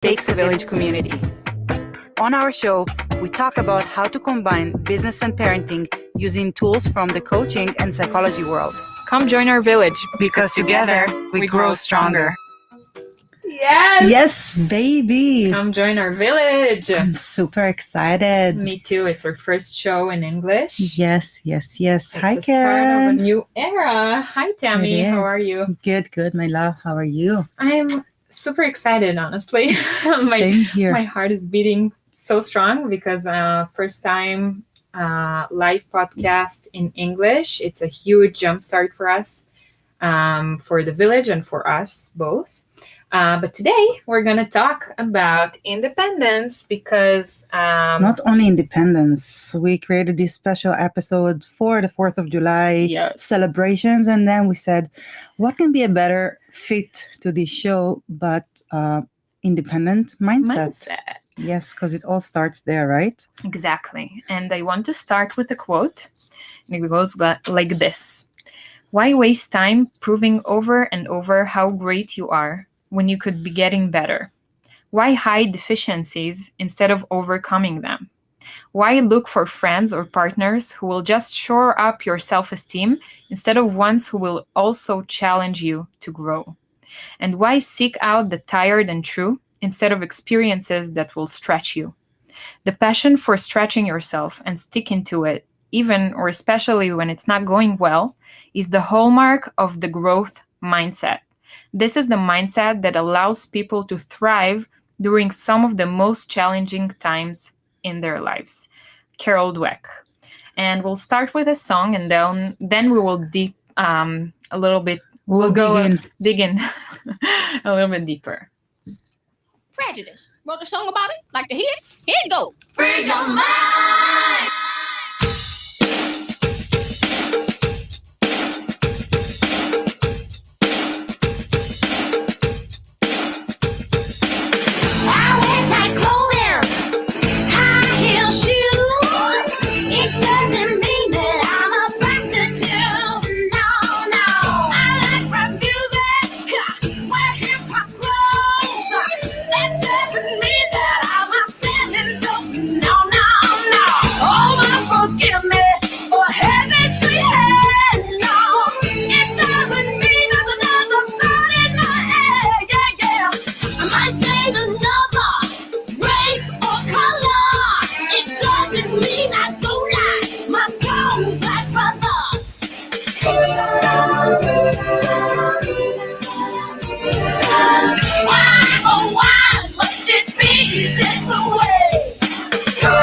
Takes a Village community. On our show, we talk about how to combine business and parenting using tools from the coaching and psychology world. Come join our village Because together we grow stronger. Yes, baby. come join our village. I'm super excited. Me too. It's our first show in English. Yes. It's Hi, the start of a Karen. new era. Hi, Tammy. It How is. are you? Good, my love. How are you? I'm super excited, honestly. my Same here. my heart is beating so strong because first time live podcast in English. It's a huge jumpstart for us, for the village and for us both. But today we're going to talk about independence because Not only independence, we created this special episode for the 4th of July yes, celebrations, and then we said, what can be a better fit to this show but independent mindset? Yes, because it all starts there, right? Exactly. And I want to start with a quote. And it goes like this. Why waste time proving over and over how great you are when you could be getting better? Why hide deficiencies instead of overcoming them? Why look for friends or partners who will just shore up your self-esteem instead of ones who will also challenge you to grow? And why seek out the tired and true instead of experiences that will stretch you? The passion for stretching yourself and sticking to it, even or especially when it's not going well, is the hallmark of the growth mindset. This is the mindset that allows people to thrive during some of the most challenging times in their lives. Carol Dweck. And we'll start with a song, and then we will deep a little bit. We'll dig in a little bit deeper. Prejudice. Wrote a song about it. Like to hear it? Here it go. Free your mind. I wear tight clothing, high heel shoes. It doesn't mean that I'm a prostitute. No. I like rap music, wear hip hop clothes. That doesn't mean that I'm not selling dope. No. Oh, forgive me for heavy street hands. No, it doesn't mean there's another thought in my head. Yeah. I might say another race or color. It doesn't mean I don't like my strong black brothers. Why, oh why must it be this way?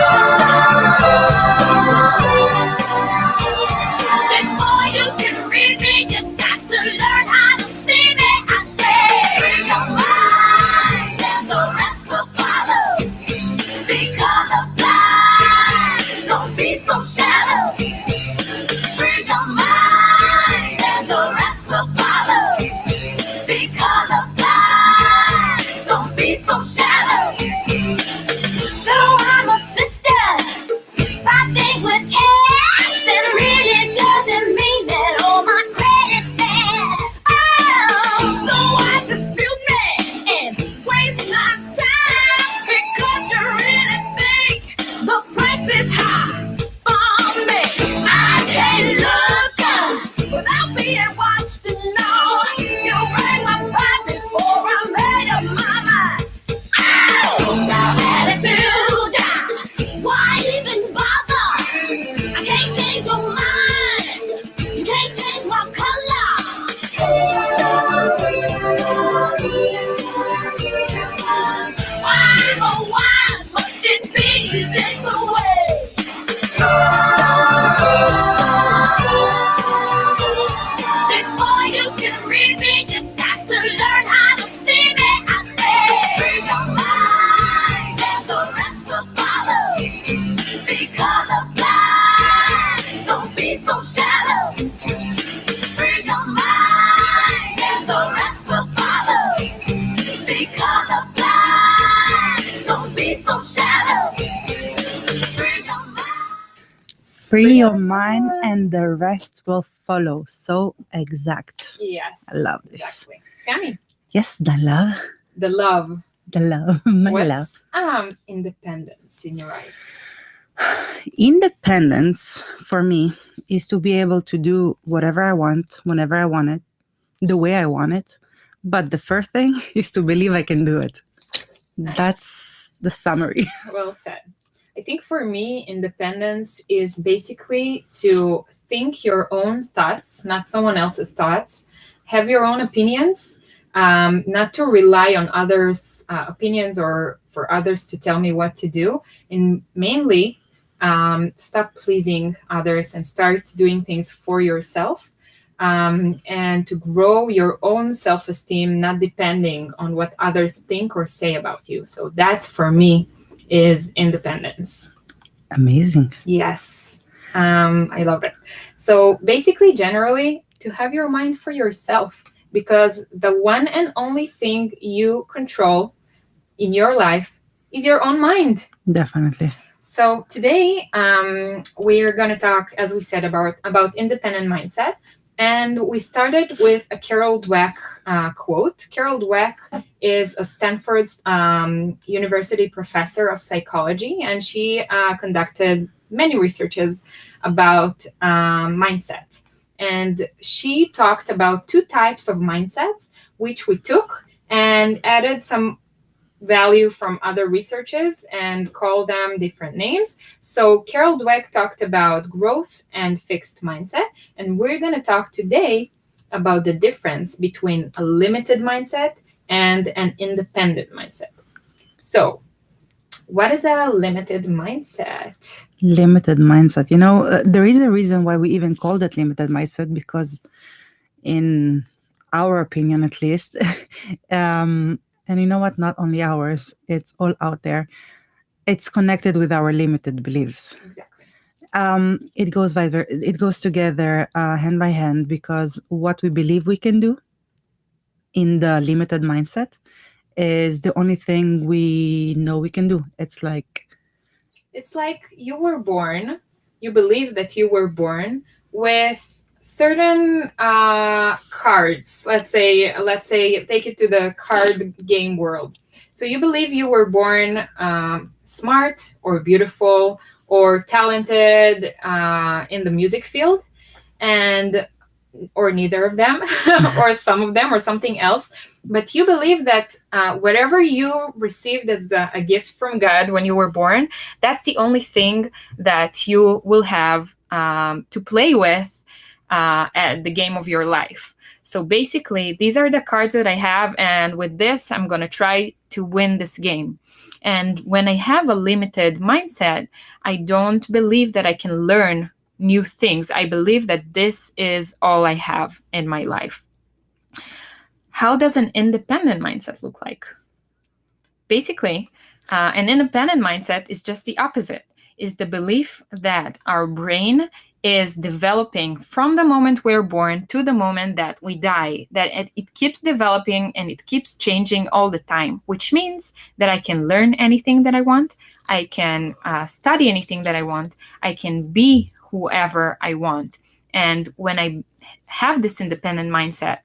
Before you can read me, you got to learn how to see me. I say, free your mind and the rest will follow. Become a blind, don't be so shallow. Free your mind and the rest will follow. Become a blind, don't be so shallow. So I'm assistant, buy things with cash. That really doesn't mean that all my credit's bad. Oh, so I dispute me and waste my time because you really think the price is high for me. I can't look without being watched to know you rang my pipe before I made up my mind. Ow, now attitude, why even bother? I can't change your mind, you can't change my color. Why, oh why must it be this way? Before you can read me, you got to learn how to see me. I say, free your mind and the rest will follow. Become a blind, don't be so shallow. Free your mind and the rest will follow. Become a blind, don't be so shallow. Free your mind. Free your mind and the rest will follow. So exact. Yes. I love this. Exactly. Tammy, Yes, my love. the love The love, my love. What's independence in your eyes? Independence for me is to be able to do whatever I want, whenever I want it, the way I want it. But the first thing is to believe I can do it. Nice. That's the summary. Well said. I think for me, independence is basically to think your own thoughts, not someone else's thoughts, have your own opinions, not to rely on others' opinions or for others to tell me what to do, and mainly stop pleasing others and start doing things for yourself. And to grow your own self-esteem, not depending on what others think or say about you. So that's for me is independence. Amazing. Yes, I love it. So basically, generally, to have your mind for yourself, because the one and only thing you control in your life is your own mind. Definitely. So today, we're going to talk, as we said, about independent mindset. And we started with a Carol Dweck quote. Carol Dweck is a Stanford University professor of psychology, and she conducted many researches about mindset. And she talked about two types of mindsets, which we took and added some value from other researches and call them different names. So Carol Dweck talked about growth and fixed mindset, and we're going to talk today about the difference between a limited mindset and an independent mindset. So what is a limited mindset? Limited mindset. You know, there is a reason why we even called it limited mindset, because in our opinion, at least, and you know what? Not only ours, it's all out there. It's connected with our limited beliefs. Exactly. It goes together hand by hand, because what we believe we can do in the limited mindset is the only thing we know we can do. It's like you were born, you believe that you were born with certain cards. Let's say take it to the card game world. So you believe you were born smart or beautiful or talented in the music field, or neither of them, or some of them, or something else. But you believe that whatever you received as a gift from God when you were born, that's the only thing that you will have to play with at the game of your life. So basically, these are the cards that I have, and with this, I'm going to try to win this game. And when I have a limited mindset, I don't believe that I can learn new things. I believe that this is all I have in my life. How does an independent mindset look like? Basically, an independent mindset is just the opposite, is the belief that our brain is developing from the moment we're born to the moment that we die, that it keeps developing and it keeps changing all the time, which means that I can learn anything that I want, I can study anything that I want, I can be whoever I want. And when I have this independent mindset,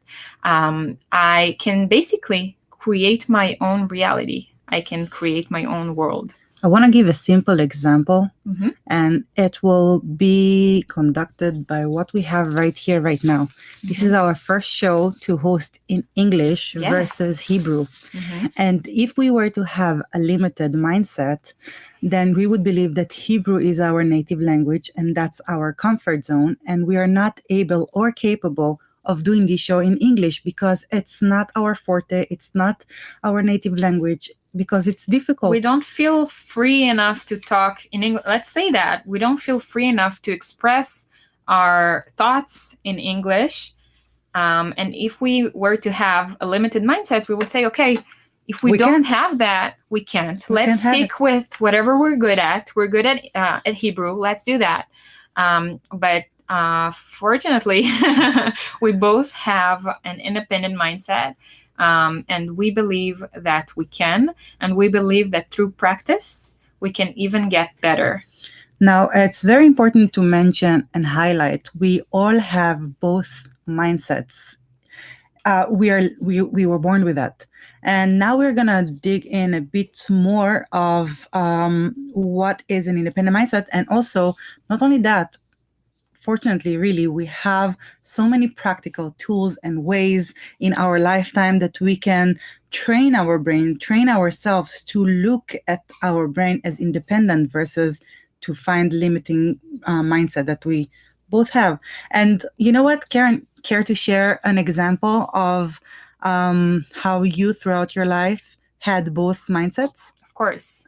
I can basically create my own reality. I can create my own world. I want to give a simple example, Mm-hmm. and it will be conducted by what we have right here, right now. This is our first show to host in English Yes. versus Hebrew. Mm-hmm. And if we were to have a limited mindset, then we would believe that Hebrew is our native language and that's our comfort zone. And we are not able or capable of doing this show in English because it's not our forte. It's not our native language, because it's difficult. We don't feel free enough to talk in English. Let's say that we don't feel free enough to express our thoughts in English. And if we were to have a limited mindset, we would say, okay, if we don't can't. have that, we can't. We Let's can't have stick with whatever we're good at. We're good at Hebrew. Let's do that. But fortunately, we both have an independent mindset. And we believe that we can, and we believe that through practice, we can even get better. Now, it's very important to mention and highlight, we all have both mindsets. we were born with that. And now we're gonna dig in a bit more of what is an independent mindset, and also not only that. Fortunately, really, we have so many practical tools and ways in our lifetime that we can train our brain, train ourselves to look at our brain as independent versus to find limiting mindset that we both have. And you know what, Karen, care to share an example of how you throughout your life had both mindsets? Of course.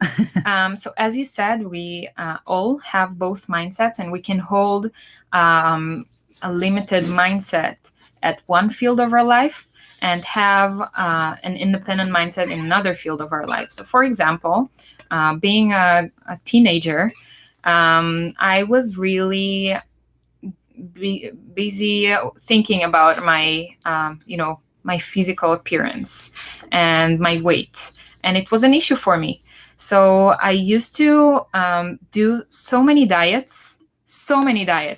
So as you said, we all have both mindsets, and we can hold a limited mindset at one field of our life and have an independent mindset in another field of our life. So for example, being a teenager, I was really busy thinking about my, my physical appearance and my weight. And it was an issue for me. So I used to do so many diets.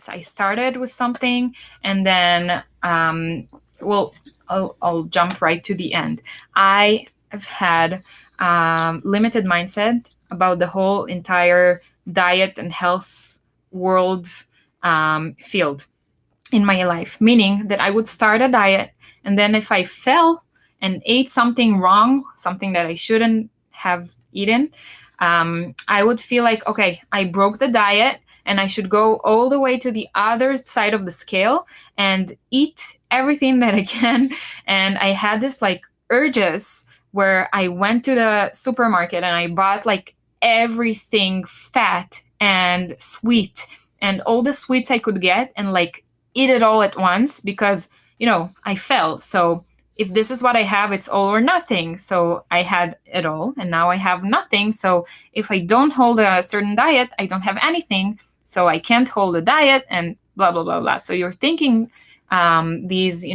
I started with something, and then, I'll jump right to the end. I have had limited mindset about the whole entire diet and health world field in my life, meaning that I would start a diet, and then if I fell and ate something wrong, something that I shouldn't have eaten, I would feel like, okay, I broke the diet and I should go all the way to the other side of the scale and eat everything that I can. And I had this like urges where I went to the supermarket and I bought like everything fat and sweet and all the sweets I could get and like eat it all at once because, I fell. So if this is what I have, it's all or nothing. So I had it all and now I have nothing. So if I don't hold a certain diet, I don't have anything. So I can't hold a diet and blah, blah, blah, blah. So you're thinking these,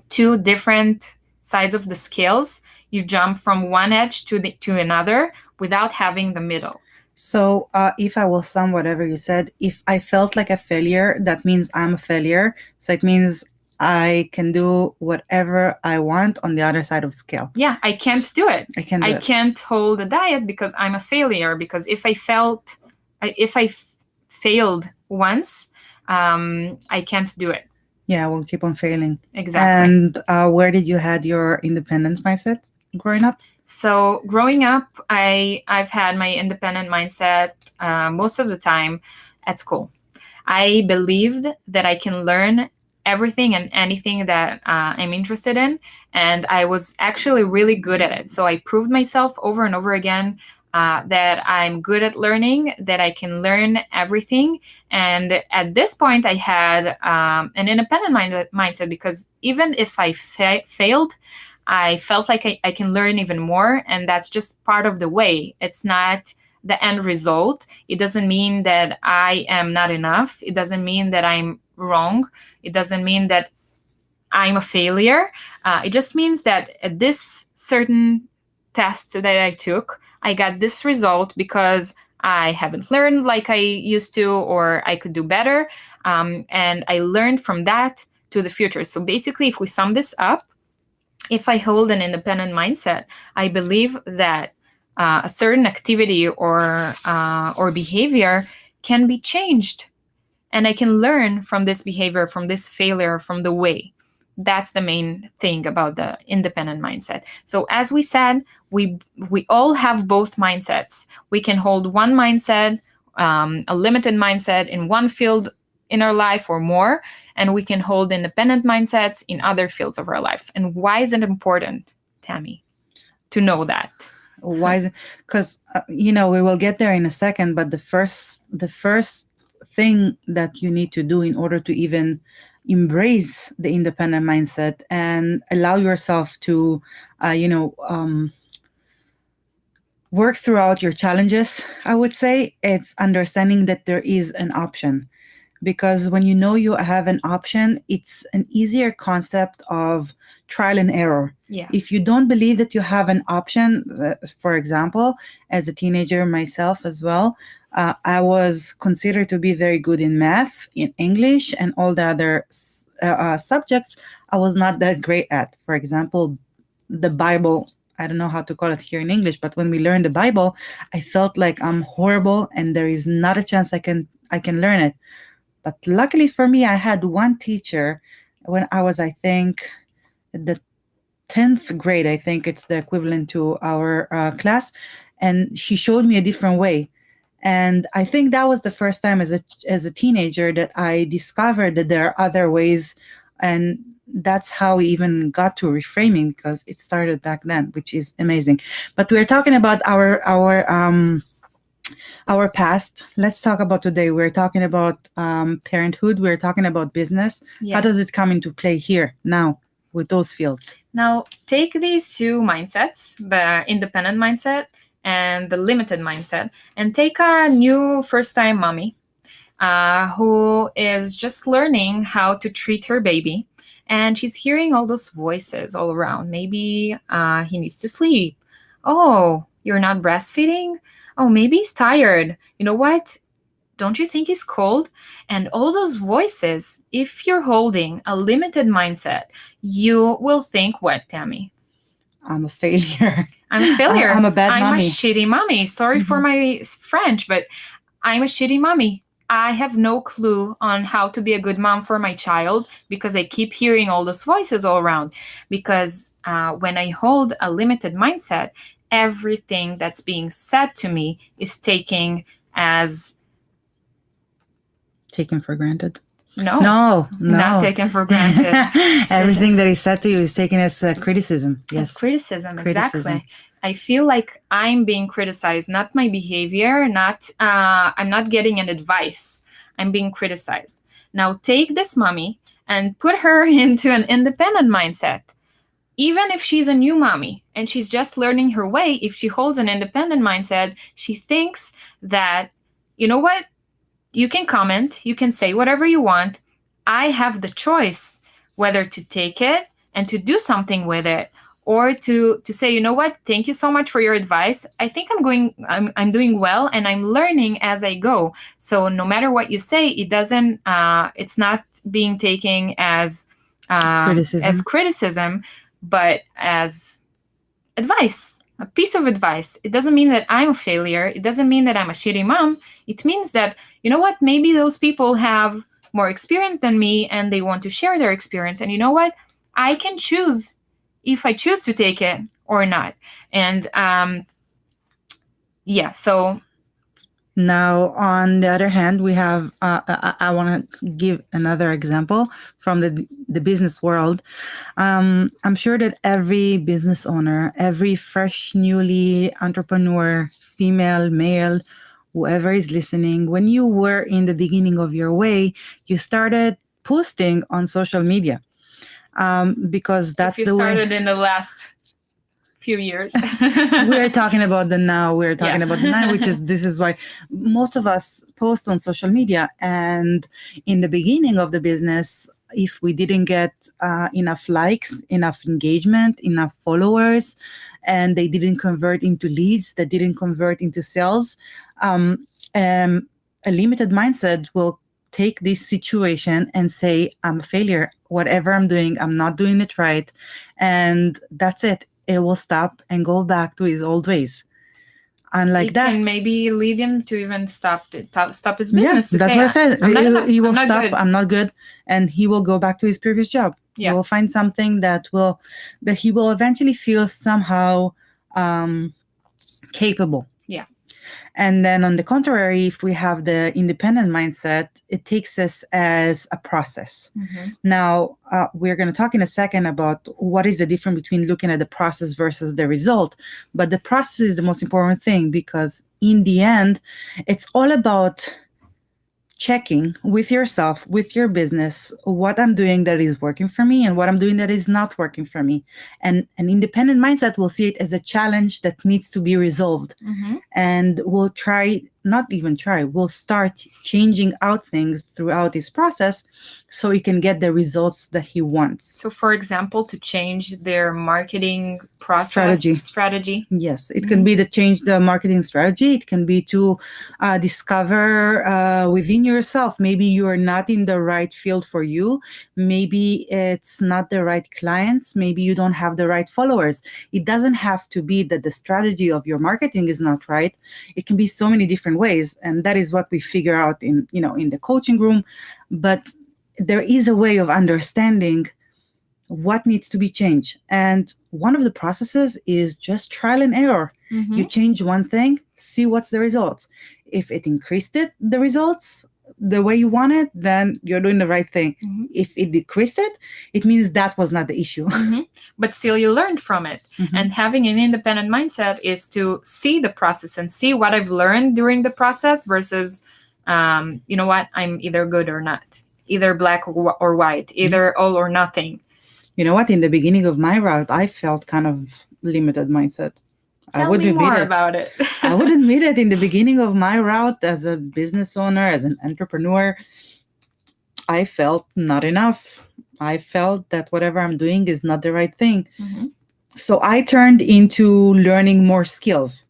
two different sides of the scales. You jump from one edge to another without having the middle. So if I will sum whatever you said, if I felt like a failure, that means I'm a failure. So it means I can do whatever I want on the other side of scale. Yeah, I can't do it. I can't hold a diet because I'm a failure. Because if I failed once, I can't do it. Yeah, we'll keep on failing. Exactly. And where did you had your independence mindset growing up? So growing up, I've had my independent mindset most of the time at school. I believed that I can learn everything and anything that I'm interested in, and I was actually really good at it. So I proved myself over and over again that I'm good at learning, that I can learn everything. And at this point, I had an independent mindset because even if I failed, I felt like I can learn even more, and that's just part of the way. It's not the end result. It doesn't mean that I am not enough. It doesn't mean that I'm wrong. It doesn't mean that I'm a failure. It just means that at this certain test that I took, I got this result because I haven't learned like I used to, or I could do better. And I learned from that to the future. So basically, if we sum this up, if I hold an independent mindset, I believe that a certain activity or behavior can be changed, and I can learn from this behavior, from this failure, from the way. That's the main thing about the independent mindset. So as we said, we all have both mindsets. We can hold one mindset, a limited mindset in one field in our life or more, and we can hold independent mindsets in other fields of our life. And why is it important, Tammy, to know that? Why is it? Because we will get there in a second, but the first thing that you need to do in order to even embrace the independent mindset and allow yourself to work throughout your challenges, I would say, it's understanding that there is an option. Because when you have an option, it's an easier concept of trial and error. Yeah. If you don't believe that you have an option, for example, as a teenager myself as well, I was considered to be very good in math, in English, and all the other subjects I was not that great at. For example, the Bible. I don't know how to call it here in English, but when we learned the Bible, I felt like I'm horrible and there is not a chance I can learn it. But luckily for me, I had one teacher when I was, I think, the 10th grade. I think it's the equivalent to our class, and she showed me a different way. And I think that was the first time as a teenager that I discovered that there are other ways, and that's how we even got to reframing, because it started back then, which is amazing. But we're talking about our past. Let's talk about today. We're talking about parenthood. We're talking about business. Yeah. How does it come into play here now with those fields? Now, take these two mindsets, the independent mindset and the limited mindset, and take a new first-time mommy who is just learning how to treat her baby, and she's hearing all those voices all around. Maybe he needs to sleep. Oh, you're not breastfeeding? Oh, maybe he's tired. You know what? Don't you think he's cold? And all those voices, if you're holding a limited mindset, you will think what, Tammy? I'm a failure. I'm a failure. I'm a bad mommy. I'm a shitty mommy. Sorry for my French, but I'm a shitty mommy. I have no clue on how to be a good mom for my child because I keep hearing all those voices all around. Because when I hold a limited mindset, everything that's being said to me is taken for granted. No, not taken for granted. Everything that is said to you is taken as criticism. Yes, It's criticism, Criticism. exactly. I feel like I'm being criticized, not my behavior, I'm not getting an advice. I'm being criticized. Now take this mommy and put her into an independent mindset. Even if she's a new mommy and she's just learning her way, if she holds an independent mindset, she thinks that, you know what? You can comment, you can say whatever you want. I have the choice whether to take it and to do something with it, or to say, you know what, thank you so much for your advice. I think I'm doing well and I'm learning as I go. So no matter what you say, it's not being taken as criticism, but as advice, a piece of advice. It doesn't mean that I'm a failure. It doesn't mean that I'm a shitty mom. It means that, you know what, maybe those people have more experience than me and they want to share their experience. And you know what, I can choose if I choose to take it or not. And so. Now, on the other hand, we have, I want to give another example from the business world. I'm sure that every business owner, every fresh, newly entrepreneur, female, male, whoever is listening, when you were in the beginning of your way, you started posting on social media because that's if you the way. started in the last few years. We're talking about the now. We're talking about the now, this is why most of us post on social media. And in the beginning of the business, if we didn't get enough likes, enough engagement, enough followers, and they didn't convert into leads, that didn't convert into sales, a limited mindset will take this situation and say, I'm a failure. Whatever I'm doing, I'm not doing it right. And that's it. It will stop and go back to his old ways. And like that, can maybe lead him to even stop his business. That's what I said. I'm not enough. He will I'm not stop. good. I'm not good, and he will go back to his previous job. Yeah. He will find something that he will eventually feel somehow capable. Yeah. And then on the contrary, if we have the independent mindset, it takes us as a process. Mm-hmm. Now, we're going to talk in a second about what is the difference between looking at the process versus the result. But the process is the most important thing, because in the end, it's all about checking with yourself, with your business, what I'm doing that is working for me and what I'm doing that is not working for me. And an independent mindset will see it as a challenge that needs to be resolved. Mm-hmm. And we'll try not even try, will start changing out things throughout this process so he can get the results that he wants. So, for example, to change their marketing process strategy. Yes, it can be to change the marketing strategy. It can be to discover within yourself. Maybe you are not in the right field for you. Maybe it's not the right clients. Maybe you don't have the right followers. It doesn't have to be that the strategy of your marketing is not right. It can be so many different ways, and that is what we figure out in the coaching room. But there is a way of understanding what needs to be changed, and one of the processes is just trial and error. You change one thing, see what's the results. If it increased the results the way you want it, then you're doing the right thing. If it decreased it means that was not the issue. But still you learned from it. And having an independent mindset is to see the process and see what I've learned during the process versus you know what, I'm either good or not, either black or white, either all or nothing. You know what, in the beginning of my route I felt kind of limited mindset. Tell me more about it. I would admit it. In the beginning of my route as a business owner, as an entrepreneur, I felt not enough. I felt that whatever I'm doing is not the right thing. So I turned into learning more skills.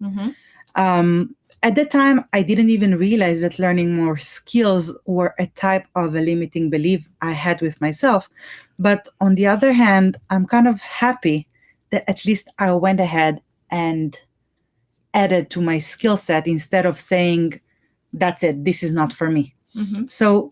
At the time, I didn't even realize that learning more skills were a type of a limiting belief I had with myself. But on the other hand, I'm kind of happy that at least I went ahead and added to my skill set instead of saying, that's it, this is not for me. So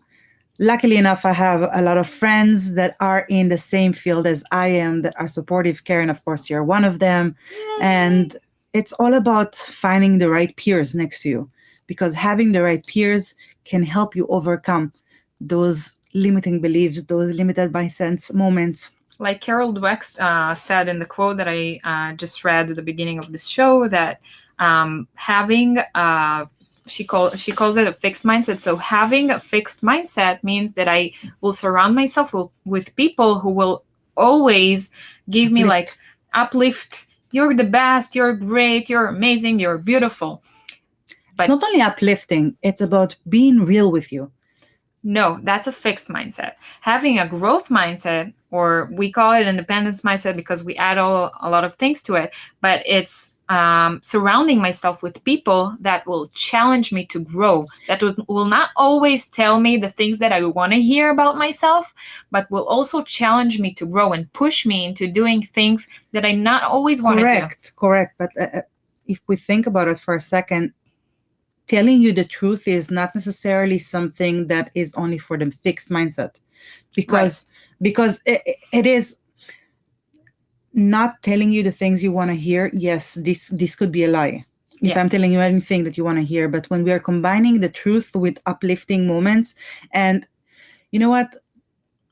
luckily enough, I have a lot of friends that are in the same field as I am that are supportive. Karen, of course, you're one of them. Yay. And it's all about finding the right peers next to you, because having the right peers can help you overcome those limiting beliefs, those limited by sense moments. Like Carol Dweck said in the quote that I just read at the beginning of this show, that having she calls it a fixed mindset. So having a fixed mindset means that I will surround myself with people who will always give me like uplift. You're the best. You're great. You're amazing. You're beautiful. But it's not only uplifting; it's about being real with you. No, that's a fixed mindset. Having a growth mindset, or we call it independence mindset because we add a lot of things to it, but it's surrounding myself with people that will challenge me to grow, that will not always tell me the things that I want to hear about myself, but will also challenge me to grow and push me into doing things that I not always wanted to. Correct. But if we think about it for a second, telling you the truth is not necessarily something that is only for the fixed mindset, because it is not telling you the things you want to hear. Yes, this could be a lie if I'm telling you anything that you want to hear. But when we are combining the truth with uplifting moments, and you know what,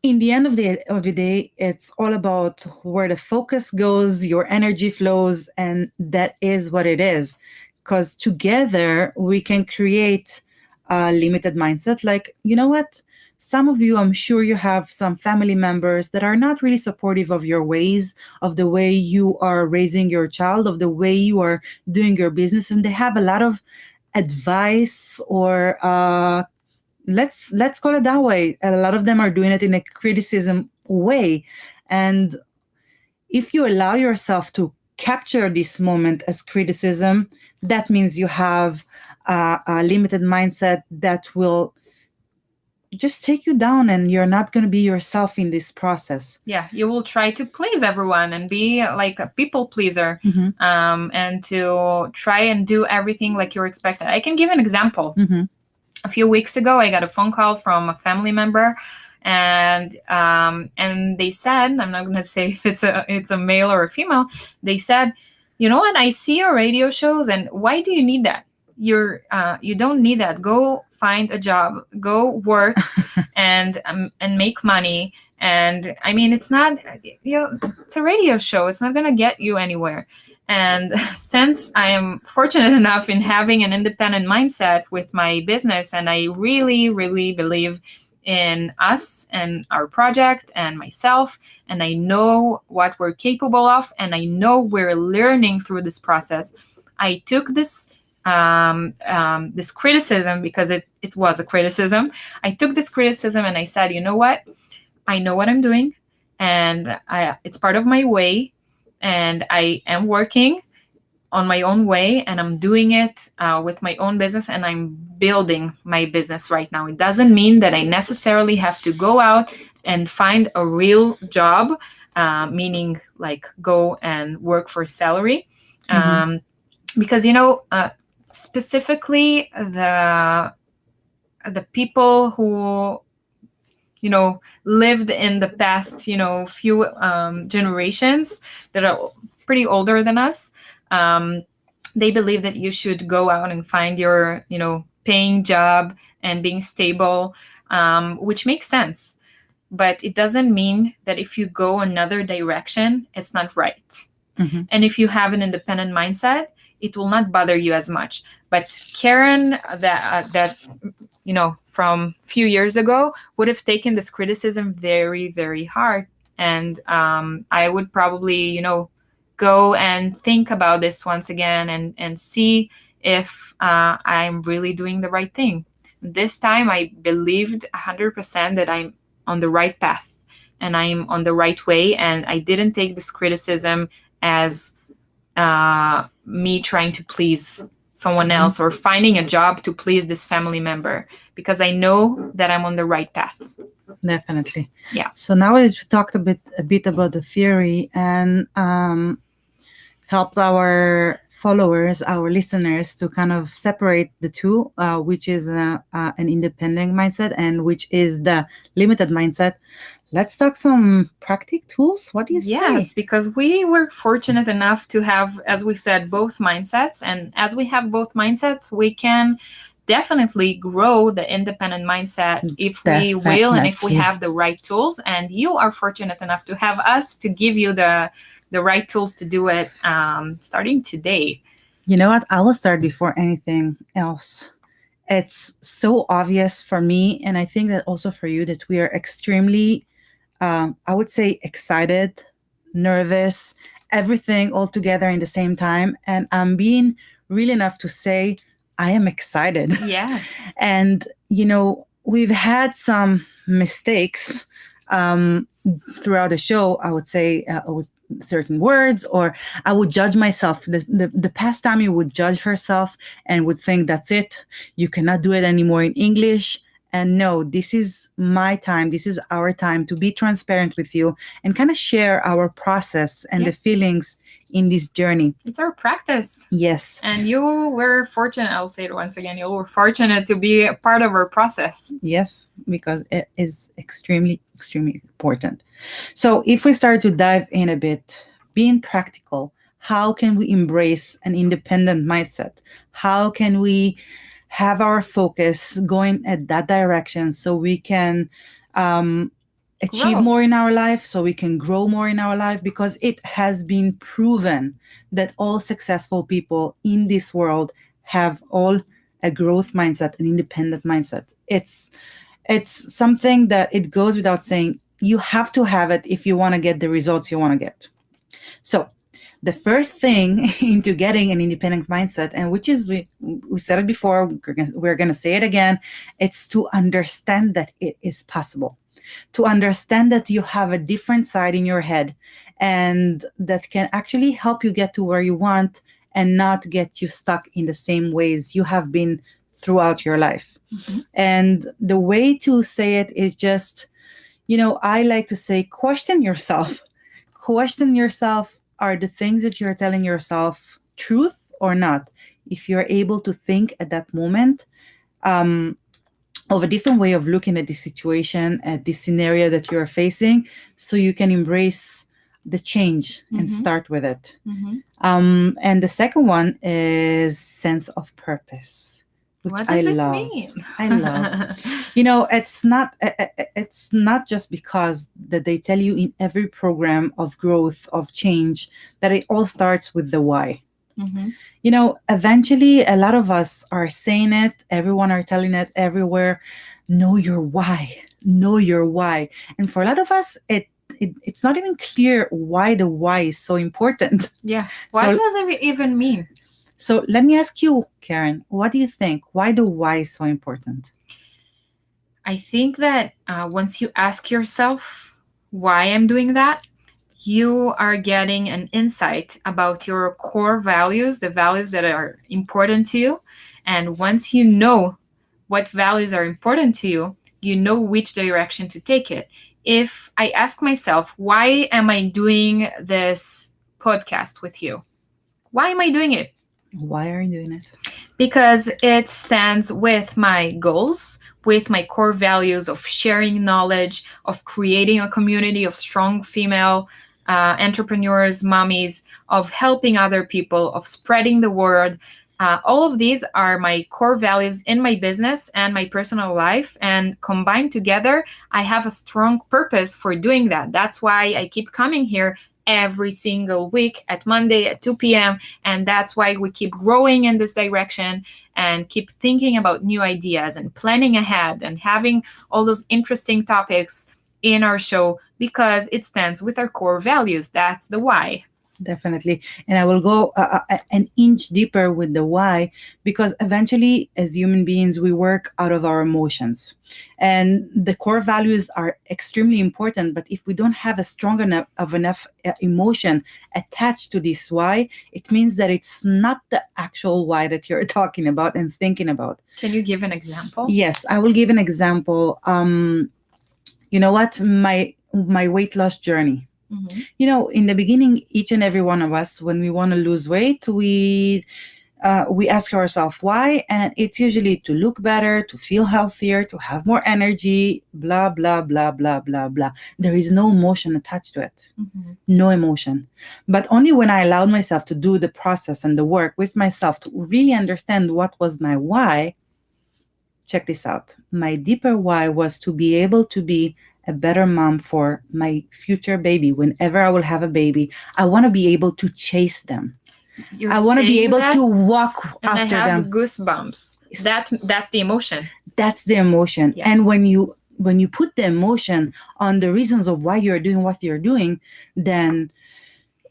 in the end of the day, it's all about where the focus goes, your energy flows, and that is what it is. Because together we can create a limited mindset. Like, you know what? Some of you, I'm sure you have some family members that are not really supportive of your ways, of the way you are raising your child, of the way you are doing your business. And they have a lot of advice, or let's call it that way. A lot of them are doing it in a criticism way. And if you allow yourself to capture this moment as criticism, that means you have a limited mindset that will just take you down, and you're not going to be yourself in this process. Yeah, you will try to please everyone and be like a people pleaser, and to try and do everything like you're expected. I can give an example. A few weeks ago, I got a phone call from a family member, and they said, I'm not going to say if it's a male or a female. They said, you know what? I see your radio shows, and why do you need that? You don't need that. Go find a job. Go work and make money. And I mean, it's not, it's a radio show. It's not going to get you anywhere. And since I am fortunate enough in having an independent mindset with my business, and I really, really believe in us and our project and myself, and I know what we're capable of, and I know we're learning through this process, I took this this criticism, because it was a criticism. I took this criticism and I said, you know what? I know what I'm doing, and it's part of my way, and I am working on my own way, and I'm doing it with my own business, and I'm building my business right now. It doesn't mean that I necessarily have to go out and find a real job, meaning like go and work for salary. Because, specifically the people who lived in the past few generations that are pretty older than us, they believe that you should go out and find your paying job and being stable, which makes sense, but it doesn't mean that if you go another direction it's not right. And if you have an independent mindset, it will not bother you as much. But Karen, that from a few years ago, would have taken this criticism very, very hard. And I would probably, go and think about this once again and see if I'm really doing the right thing. This time I believed 100% that I'm on the right path and I'm on the right way. And I didn't take this criticism as me trying to please someone else or finding a job to please this family member, because I know that I'm on the right path. Definitely. Yeah. So now we've talked a bit about the theory and helped our followers, our listeners, to kind of separate the two, which is an independent mindset and which is the limited mindset. Let's talk some practical tools. What do you say? Yes, because we were fortunate enough to have, as we said, both mindsets. And as we have both mindsets, we can definitely grow the independent mindset if we will and if we have the right tools. And you are fortunate enough to have us to give you the right tools to do it starting today. You know what? I will start before anything else. It's so obvious for me, and I think that also for you, that we are extremely I would say excited, nervous, everything all together in the same time. And I'm being real enough to say I am excited. Yes. And, we've had some mistakes throughout the show. I would say with certain words, or I would judge myself. The past time you would judge herself and would think that's it. You cannot do it anymore in English. And no, this is my time. This is our time to be transparent with you and kind of share our process and the feelings in this journey. It's our practice. Yes. And you were fortunate, I'll say it once again, you were fortunate to be a part of our process. Yes, because it is extremely, extremely important. So if we start to dive in a bit, being practical, how can we embrace an independent mindset? How can we have our focus going at that direction so we can achieve more in our life, so we can grow more in our life? Because it has been proven that all successful people in this world have all a growth mindset, an independent mindset. It's something that it goes without saying. You have to have it if you want to get the results you want to get. So the first thing into getting an independent mindset, and which is, we said it before, we're going to say it again, it's to understand that it is possible. To understand that you have a different side in your head and that can actually help you get to where you want and not get you stuck in the same ways you have been throughout your life. Mm-hmm. And the way to say it is just, I like to say, question yourself. Question yourself. Are the things that you're telling yourself truth or not? If you're able to think at that moment of a different way of looking at the situation, at this scenario that you're facing, so you can embrace the change and start with it. And the second one is sense of purpose. What does it mean? I love. It's not just because that they tell you in every program of growth, of change, that it all starts with the why. Eventually a lot of us are saying it, everyone are telling it everywhere. Know your why. Know your why. And for a lot of us, it's not even clear why the why is so important. Yeah. What does it even mean? So let me ask you, Karen, what do you think? Why the why is so important? I think that once you ask yourself why I'm doing that, you are getting an insight about your core values, the values that are important to you. And once you know what values are important to you, you know which direction to take it. If I ask myself, why am I doing this podcast with you? Why am I doing it? Why are you doing it? Because it stands with my goals, with my core values of sharing knowledge, of creating a community of strong female entrepreneurs, mommies, of helping other people, of spreading the word. All of these are my core values in my business and my personal life. And combined together, I have a strong purpose for doing that. That's why I keep coming here every single week at Monday at 2 p.m. And that's why we keep growing in this direction and keep thinking about new ideas and planning ahead and having all those interesting topics in our show, because it stands with our core values. That's the why. Definitely. And I will go an inch deeper with the why, because eventually, as human beings, we work out of our emotions. And the core values are extremely important. But if we don't have a strong enough emotion attached to this why, it means that it's not the actual why that you're talking about and thinking about. Can you give an example? Yes, I will give an example. You know what? My weight loss journey. Mhm. You know, in the beginning, each and every one of us, when we want to lose weight, we ask ourselves why, and it's usually to look better, to feel healthier, to have more energy, blah, blah, blah, blah, blah, blah. There is no emotion attached to it. Mhm. No emotion. But only when I allowed myself to do the process and the work with myself to really understand what was my why, check this out. My deeper why was to be able to be a better mom for my future baby. Whenever I will have a baby, I want to be able to chase them. You're I want to be saying able that, to walk and I after have them. goosebumps. That's the emotion. That's the emotion. Yeah. And when you put the emotion on the reasons of why you're doing what you're doing, then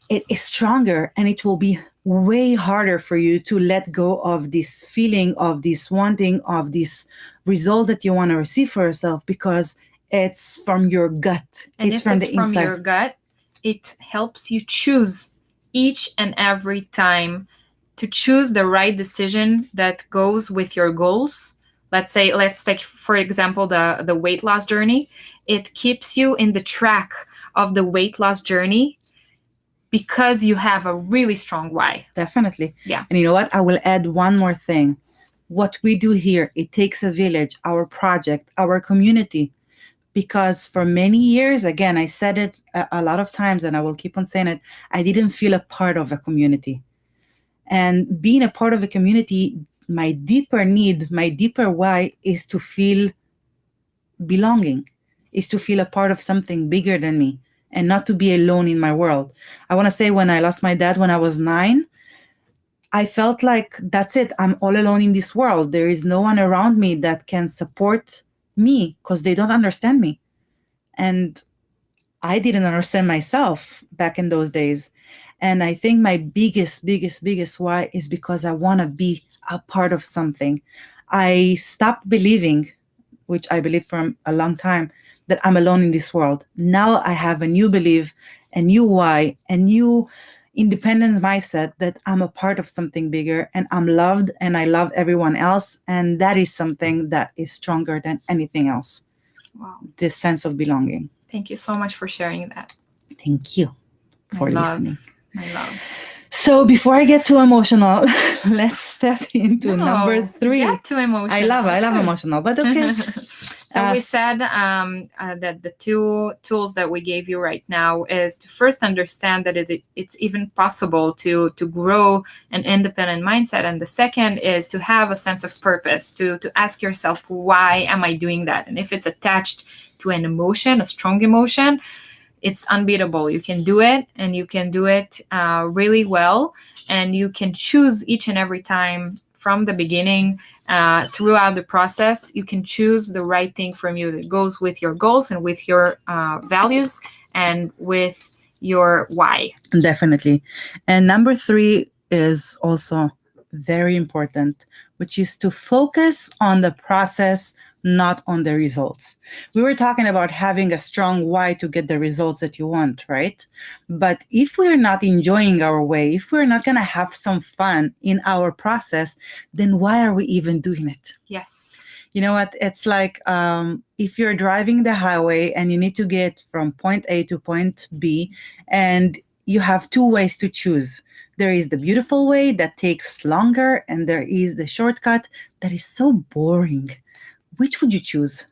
it is stronger, and it will be way harder for you to let go of this feeling, of this wanting, of this result that you want to receive for yourself, because it's from your gut. And It's if from it's the from inside. your gut, it helps you choose each and every time to choose the right decision that goes with your goals. Let's take, for example, the weight loss journey. It keeps you in the track of the weight loss journey because you have a really strong why. Definitely. Yeah. And you know what? I will add one more thing. What we do here, it takes a village, our project, our community. Because for many years, again, I said it a lot of times, and I will keep on saying it, I didn't feel a part of a community. And being a part of a community, my deeper need, my deeper why is to feel belonging, is to feel a part of something bigger than me, and not to be alone in my world. I want to say, when I lost my dad when I was 9, I felt like that's it. I'm all alone in this world. There is no one around me that can support me, because they don't understand me. And I didn't understand myself back in those days. And I think my biggest why is because I want to be a part of something. I stopped believing, which I believed for a long time, that I'm alone in this world. Now I have a new belief, a new why, a new independence mindset, that I'm a part of something bigger, and I'm loved, and I love everyone else. And that is something that is stronger than anything else. Wow. This sense of belonging. Thank you so much for sharing that. Thank you for listening. My love. So before I get too emotional, let's step into number 3. Get too emotional. I love It's good. emotional, but okay. So we said that the 2 tools that we gave you right now is to first understand that it's even possible to grow an independent mindset. And the second is to have a sense of purpose, to ask yourself, why am I doing that? And if it's attached to an emotion, a strong emotion, it's unbeatable. You can do it, and you can do it really well. And you can choose each and every time from the beginning, throughout the process, you can choose the right thing from you that goes with your goals and with your values and with your why. Definitely. And number 3 is also very important, which is to focus on the process, not on the results. We were talking about having a strong why to get the results that you want, right? But if we're not enjoying our way, if we're not going to have some fun in our process, then why are we even doing it? Yes. You know what? It's like if you're driving the highway and you need to get from point A to point B, and you have two ways to choose. There is the beautiful way that takes longer, and there is the shortcut that is so boring. Which would you choose?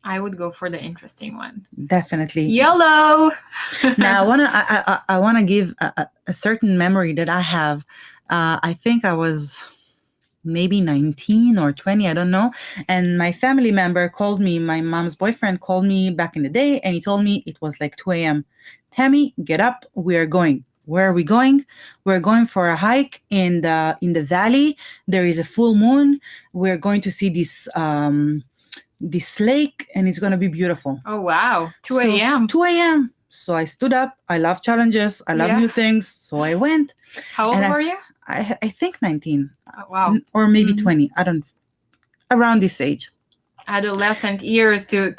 I would go for the interesting one. Definitely. YOLO. Now, I wanna give a certain memory that I have. I think I was maybe 19 or 20, I don't know. And my family member called me, my mom's boyfriend called me back in the day, and he told me it was like 2 a.m. Tammy, get up, we are going. Where are we going? We're going for a hike in the valley. There is a full moon. We're going to see this lake, and it's going to be beautiful. Oh, wow. 2 So, a.m. 2 a.m. So I stood up. I love challenges. I love Yeah. new things. So I went. How old and were you? I think 19 Oh, wow. or maybe Mhm. 20. I don't, around this age. Adolescent years to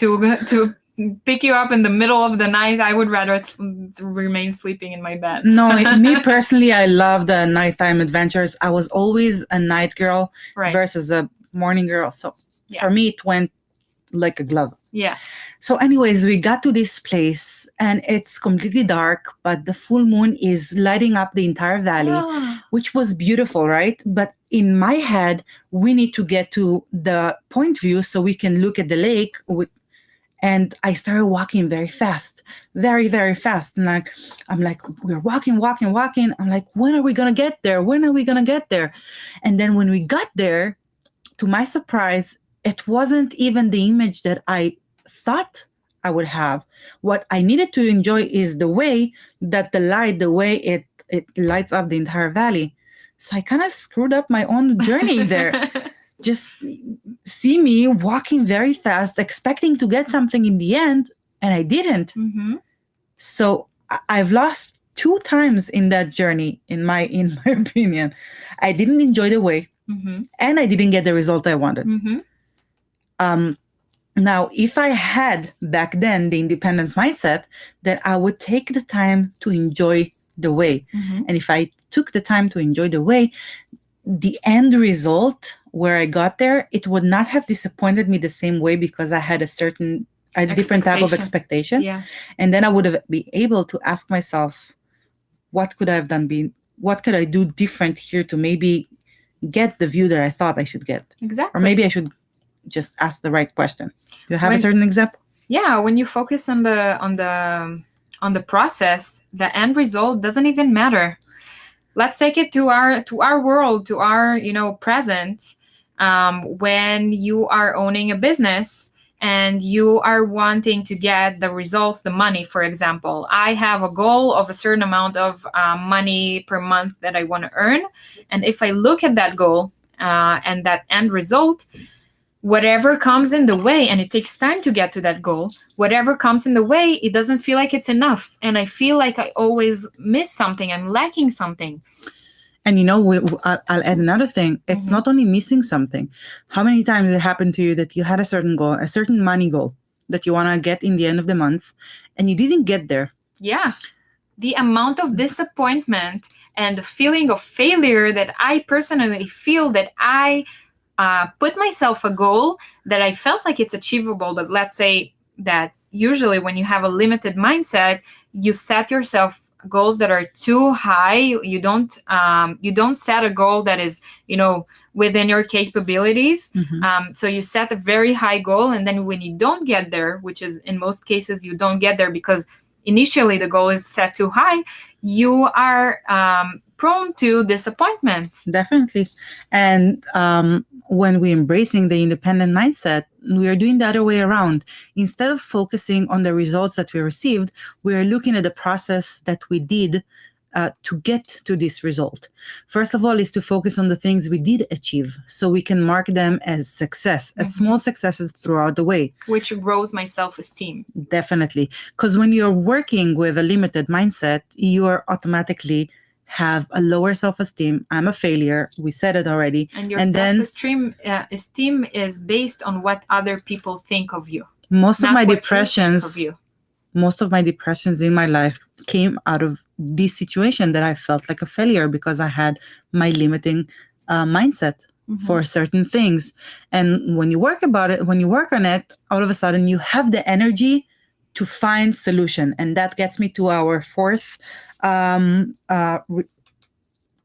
pick you up in the middle of the night. I would rather remain sleeping in my bed. No, me personally, I love the nighttime adventures. I was always a night girl Right. versus a morning girl. So Yeah. for me, it went like a glove. Yeah. So anyways, we got to this place and it's completely dark, but the full moon is lighting up the entire valley, Ah, which was beautiful, right? But in my head, we need to get to the point view so we can look at the lake and I started walking very fast, very, very fast. And I'm like, we're walking. I'm like, when are we going to get there? When are we going to get there? And then when we got there, to my surprise, it wasn't even the image that I thought I would have. What I needed to enjoy is the way that the way it lights up the entire valley. So I kind of screwed up my own journey there. Just see me walking very fast, expecting to get something in the end, and I didn't. Mm-hmm. So I've lost 2 times in that journey, in my opinion. I didn't enjoy the way, Mm-hmm. and I didn't get the result I wanted. Mm-hmm. Now, if I had back then the independence mindset, then I would take the time to enjoy the way. Mm-hmm. And if I took the time to enjoy the way, the end result where I got there, it would not have disappointed me the same way because I had a different type of expectation. Yeah. And then I would have been able to ask myself, what could I have done? What could I do different here to maybe get the view that I thought I should get? Exactly. Or maybe I should just ask the right question. Do you have a When- certain example? Yeah, when you focus on the process, the end result doesn't even matter. Let's take it to our world, to our present. When you are owning a business and you are wanting to get the results, the money, for example, I have a goal of a certain amount of money per month that I want to earn, and if I look at that goal and that end result, whatever comes in the way, and it takes time to get to that goal, whatever comes in the way, it doesn't feel like it's enough. And I feel like I always miss something. I'm lacking something. And I'll add another thing. It's Mhm. not only missing something. How many times it happened to you that you had a certain goal, a certain money goal that you want to get in the end of the month, and you didn't get there? Yeah. The amount of disappointment and the feeling of failure that I personally feel, that I put myself a goal that I felt like it's achievable. But let's say that usually when you have a limited mindset, you set yourself goals that are too high. You don't set a goal that is within your capabilities. Mhm. So you set a very high goal, and then when you don't get there, which is in most cases you don't get there because initially the goal is set too high, you are prone to disappointments. Definitely. And when we're embracing the independent mindset, we are doing the other way around. Instead of focusing on the results that we received, we are looking at the process that we did to get to this result. First of all, is to focus on the things we did achieve so we can mark them as success, as Mhm. small successes throughout the way. Which grows my self-esteem. Definitely. Because when you're working with a limited mindset, you are automatically have a lower self-esteem. I'm a failure. We said it already. And your And then self-esteem is based on what other people think of you. most of not my what you think depressions, of you. most of my depressions in my life came out of this situation that I felt like a failure because I had my limiting mindset Mhm. for certain things. And when you work on it, all of a sudden you have the energy to find solution. And that gets me to our fourth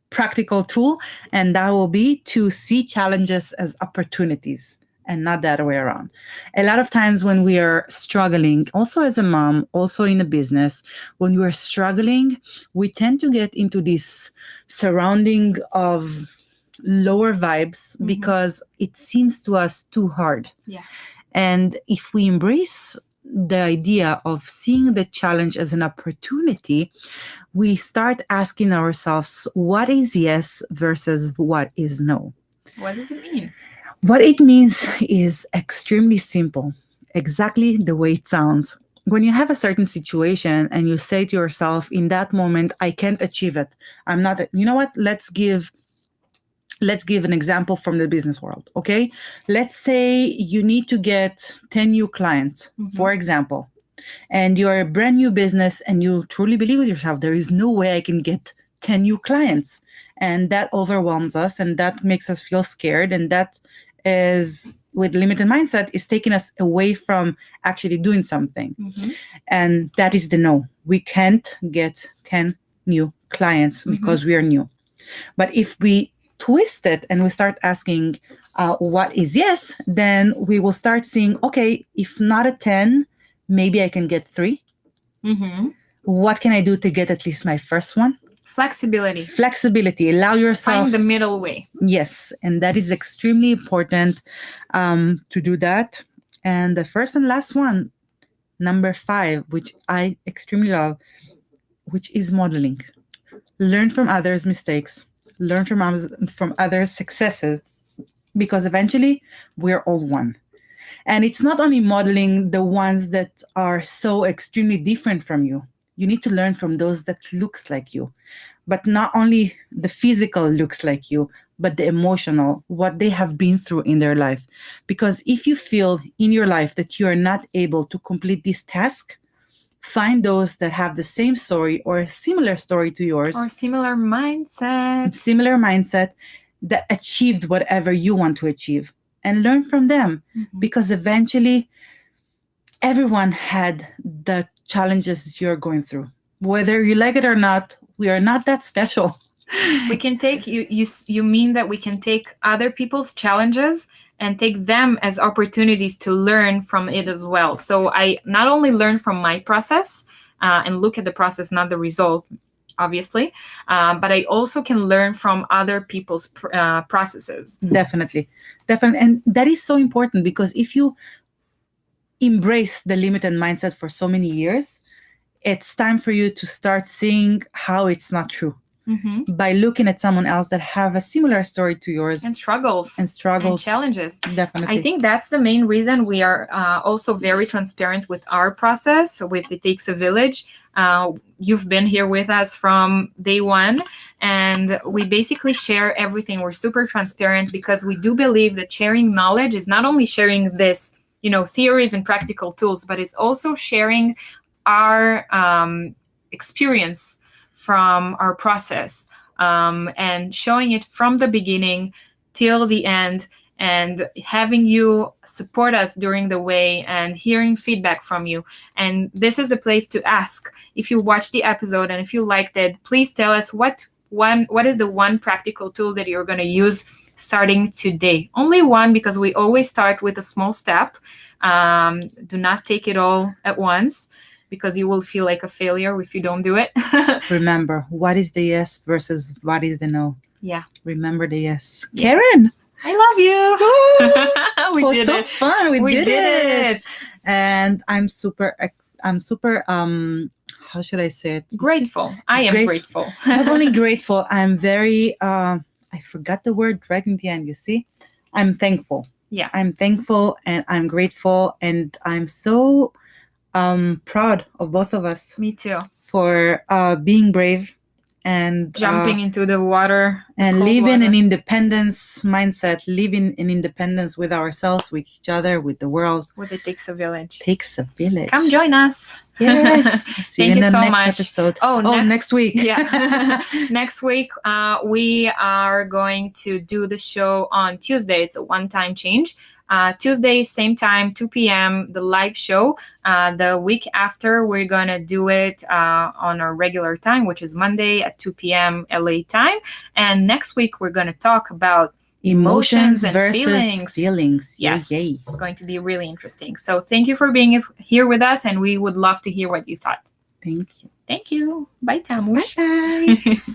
practical tool, and that will be to see challenges as opportunities and not the other way around. A lot of times when we are struggling, also as a mom, also in a business, when we are struggling, we tend to get into this surrounding of lower vibes Mhm. because it seems to us too hard. Yeah. And if we embrace the idea of seeing the challenge as an opportunity, we start asking ourselves what is yes versus what is no. What does it mean? What it means is extremely simple, exactly the way it sounds. When you have a certain situation and you say to yourself, in that moment, I can't achieve it. I'm not, you know what? Let's give an example from the business world, okay? Let's say you need to get 10 new clients, Mhm. for example, and you're a brand new business and you truly believe with yourself, there is no way I can get 10 new clients. And that overwhelms us and that makes us feel scared. And that is, with limited mindset, is taking us away from actually doing something. Mhm. And that is the no. We can't get 10 new clients because we are new. But if we twist it and we start asking what is yes, then we will start seeing, okay, if not a 10, maybe I can get 3. Mm-hmm. What can I do to get at least my first one? Flexibility. Flexibility. Allow yourself. Find the middle way. Yes, and that is extremely important to do that. And the first and last one, number 5, which I extremely love, which is modeling. Learn from others' mistakes. Learn from others' successes, because eventually we're all one. And it's not only modeling the ones that are so extremely different from you. You need to learn from those that looks like you, but not only the physical looks like you, but the emotional, what they have been through in their life. Because if you feel in your life that you are not able to complete this task, find those that have the same story or a similar story to yours, Or similar mindset. that achieved whatever you want to achieve, and learn from them. Mhm. Because eventually everyone had the challenges that you're going through. Whether you like it or not, we are not that special. We can take you mean that we can take other people's challenges and take them as opportunities to learn from it as well. So I not only learn from my process and look at the process, not the result, obviously, but I also can learn from other people's processes. Definitely. And that is so important, because if you embrace the limited mindset for so many years, it's time for you to start seeing how it's not true. Mm-hmm. By looking at someone else that have a similar story to yours And struggles. and struggles. And challenges. Definitely. I think that's the main reason we are also very transparent with our process with It Takes a Village. You've been here with us from day one, and we basically share everything. We're super transparent because we do believe that sharing knowledge is not only sharing this, theories and practical tools, but it's also sharing our experience from our process, and showing it from the beginning till the end, and having you support us during the way and hearing feedback from you. And this is a place to ask. If you watched the episode and if you liked it, please tell us what is the one practical tool that you're going to use starting today. Only one, because we always start with a small step. Do not take it all at once, because you will feel like a failure if you don't do it. Remember, what is the yes versus what is the no? Yeah. Remember the yes. Yes. Karen! I love you. It was so fun. We did it. And I'm super, how should I say it? Grateful. I am grateful. Not only grateful, I'm very, I forgot the word right in the end, you see? I'm thankful. Yeah. I'm thankful and I'm grateful, and I'm so proud of both of us Me too. for being brave and Jumping into the water. and cold living water. an independence mindset, living in independence with ourselves, with each other, with the world. What it takes a village. Takes a village. Come join us. Yes. See Thank you in you the so next much. episode. Oh, next week. Yeah. Next week, we are going to do the show on Tuesday. It's a one-time change. Tuesday, same time, 2 p.m., the live show. The week after, we're going to do it on our regular time, which is Monday at 2 p.m. LA time. And next week, we're going to talk about Emotions and versus feelings. Yes. Yay. It's going to be really interesting. So thank you for being here with us, and we would love to hear what you thought. Thank you. Thank you. Bye, Tamush. Bye.